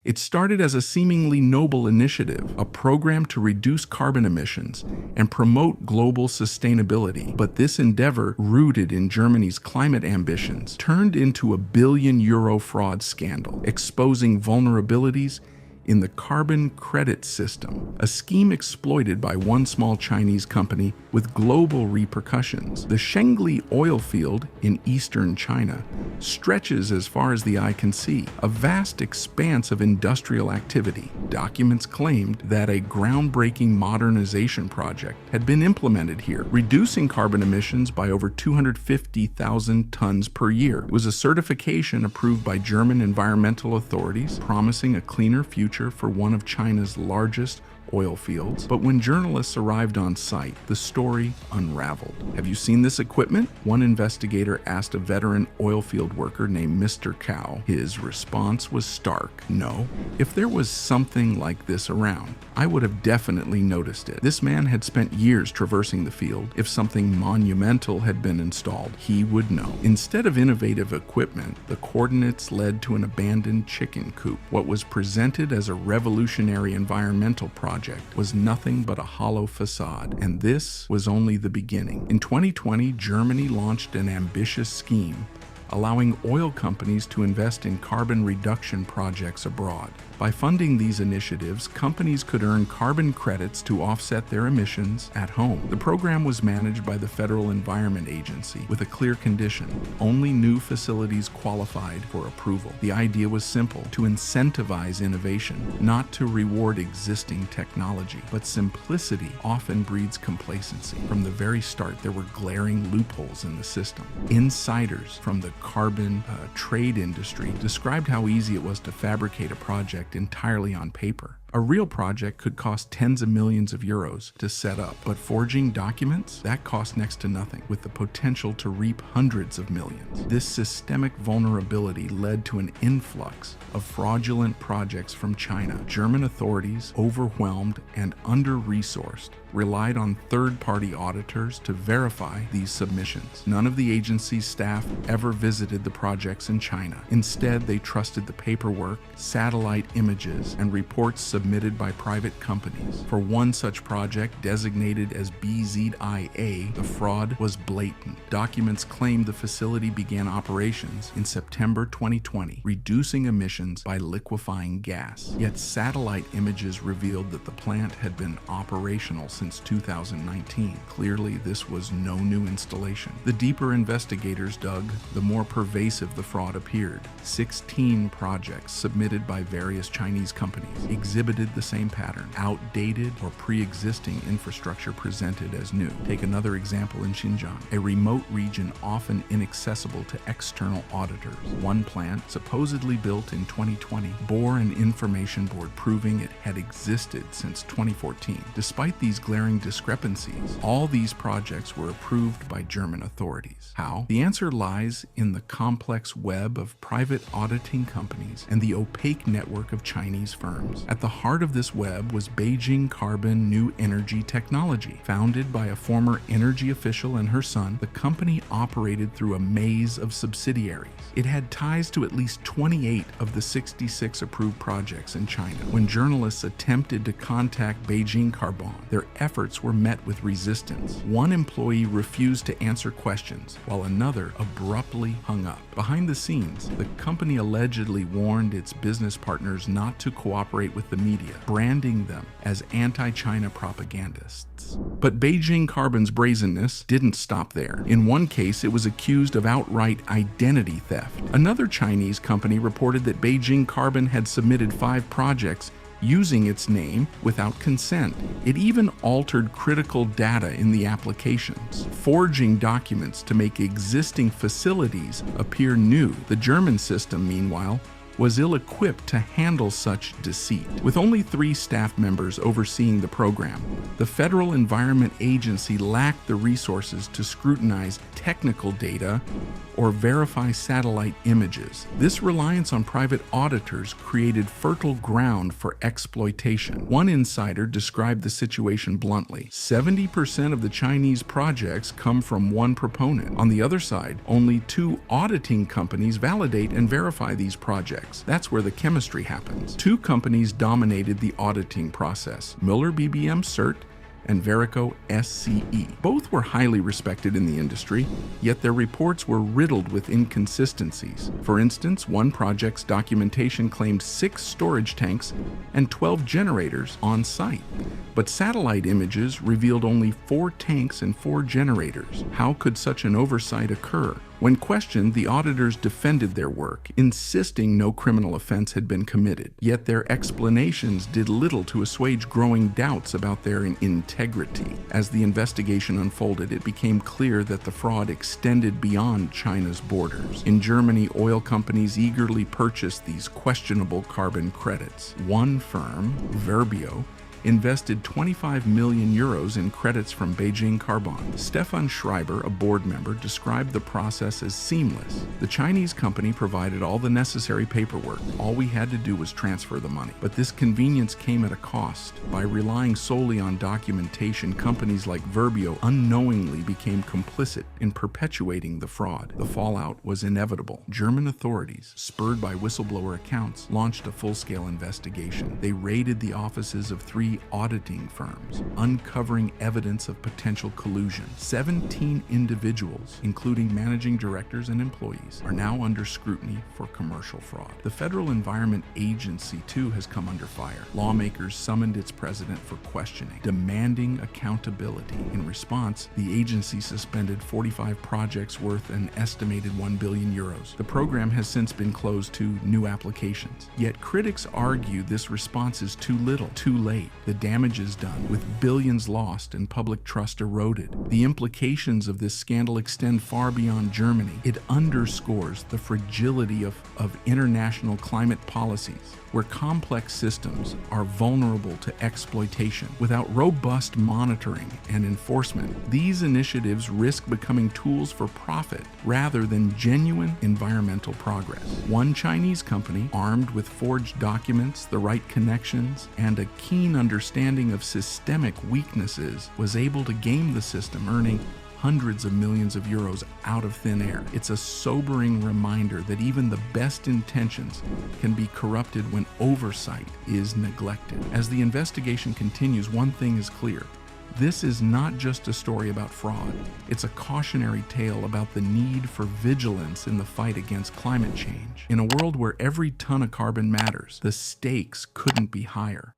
It started as a seemingly noble initiative, a program to reduce carbon emissions and promote global sustainability. But this endeavor, rooted in Germany's climate ambitions, turned into a billion-euro fraud scandal, exposing vulnerabilities in the carbon credit system, a scheme exploited by one small Chinese company with global repercussions. The Shengli oil field in eastern China stretches as far as the eye can see, a vast expanse of industrial activity. Documents claimed that a groundbreaking modernization project had been implemented here, reducing carbon emissions by over 250,000 tons per year. It was a certification approved by German environmental authorities, promising a cleaner future for one of China's largest oil fields. But when journalists arrived on site, the story unraveled. Have you seen this equipment? One investigator asked a veteran oil field worker named Mr. Cow. His response was stark. No. If there was something like this around, I would have definitely noticed it. This man had spent years traversing the field. If something monumental had been installed, he would know. Instead of innovative equipment, the coordinates led to an abandoned chicken coop. What was presented as a revolutionary environmental project was nothing but a hollow facade, and this was only the beginning. In 2020, Germany launched an ambitious scheme allowing oil companies to invest in carbon reduction projects abroad. By funding these initiatives, companies could earn carbon credits to offset their emissions at home. The program was managed by the Federal Environment Agency with a clear condition: only new facilities qualified for approval. The idea was simple: to incentivize innovation, not to reward existing technology. But simplicity often breeds complacency. From the very start, there were glaring loopholes in the system. Insiders from the carbon trade industry described how easy it was to fabricate a project entirely on paper. A real project could cost tens of millions of euros to set up, but forging documents, that cost next to nothing, with the potential to reap hundreds of millions. This systemic vulnerability led to an influx of fraudulent projects from China. German authorities, overwhelmed and under-resourced, relied on third-party auditors to verify these submissions. None of the agency's staff ever visited the projects in China. Instead, they trusted the paperwork, satellite images, and reports submitted by private companies. For one such project, designated as BZIA, the fraud was blatant. Documents claimed the facility began operations in September 2020, reducing emissions by liquefying gas. Yet satellite images revealed that the plant had been operational since 2019. Clearly, this was no new installation. The deeper investigators dug, the more pervasive the fraud appeared. 16 projects submitted by various Chinese companies exhibited the same pattern: outdated or pre-existing infrastructure presented as new. Take another example in Xinjiang, a remote region often inaccessible to external auditors. One plant, supposedly built in 2020, bore an information board proving it had existed since 2014. Despite these glaring discrepancies, all these projects were approved by German authorities. How? The answer lies in the complex web of private auditing companies and the opaque network of Chinese firms. At the heart of this web was Beijing Carbon New Energy Technology. Founded by a former energy official and her son, the company operated through a maze of subsidiaries. It had ties to at least 28 of the 66 approved projects in China. When journalists attempted to contact Beijing Carbon, their efforts were met with resistance. One employee refused to answer questions, while another abruptly hung up. Behind the scenes, the company allegedly warned its business partners not to cooperate with the media, branding them as anti-China propagandists. But Beijing Carbon's brazenness didn't stop there. In one case, it was accused of outright identity theft. Another Chinese company reported that Beijing Carbon had submitted 5 projects using its name without consent. It even altered critical data in the applications, forging documents to make existing facilities appear new. The German system, meanwhile, was ill-equipped to handle such deceit. With only 3 staff members overseeing the program, the Federal Environment Agency lacked the resources to scrutinize technical data or verify satellite images. This reliance on private auditors created fertile ground for exploitation. One insider described the situation bluntly: 70% of the Chinese projects come from one proponent. On the other side, only 2 auditing companies validate and verify these projects. projects. That's where the chemistry happens. Two companies dominated the auditing process: Mueller BBM Cert and Verico SCE. Both were highly respected in the industry, yet their reports were riddled with inconsistencies. For instance, one project's documentation claimed 6 storage tanks and 12 generators on site, but satellite images revealed only 4 tanks and 4 generators. How could such an oversight occur? When questioned, the auditors defended their work, insisting no criminal offense had been committed. Yet their explanations did little to assuage growing doubts about their integrity. As the investigation unfolded, it became clear that the fraud extended beyond China's borders. In Germany, oil companies eagerly purchased these questionable carbon credits. One firm, Verbio, invested 25 million euros in credits from Beijing Carbon. Stefan Schreiber, a board member, described the process as seamless. The Chinese company provided all the necessary paperwork. All we had to do was transfer the money. But this convenience came at a cost. By relying solely on documentation, companies like Verbio unknowingly became complicit in perpetuating the fraud. The fallout was inevitable. German authorities, spurred by whistleblower accounts, launched a full-scale investigation. They raided the offices of 3 auditing firms, uncovering evidence of potential collusion. 17 individuals, including managing directors and employees, are now under scrutiny for commercial fraud. The Federal Environment Agency, too, has come under fire. Lawmakers summoned its president for questioning, demanding accountability. In response, the agency suspended 45 projects worth an estimated 1 billion euros. The program has since been closed to new applications. Yet critics argue this response is too little, too late. The damage is done, with billions lost and public trust eroded. The implications of this scandal extend far beyond Germany. It underscores the fragility of international climate policies, where complex systems are vulnerable to exploitation. Without robust monitoring and enforcement, these initiatives risk becoming tools for profit rather than genuine environmental progress. One Chinese company, armed with forged documents, the right connections, and a keen understanding of systemic weaknesses, was able to game the system, earning hundreds of millions of euros out of thin air. It's a sobering reminder that even the best intentions can be corrupted when oversight is neglected. As the investigation continues, one thing is clear. This is not just a story about fraud. It's a cautionary tale about the need for vigilance in the fight against climate change. In a world where every ton of carbon matters, the stakes couldn't be higher.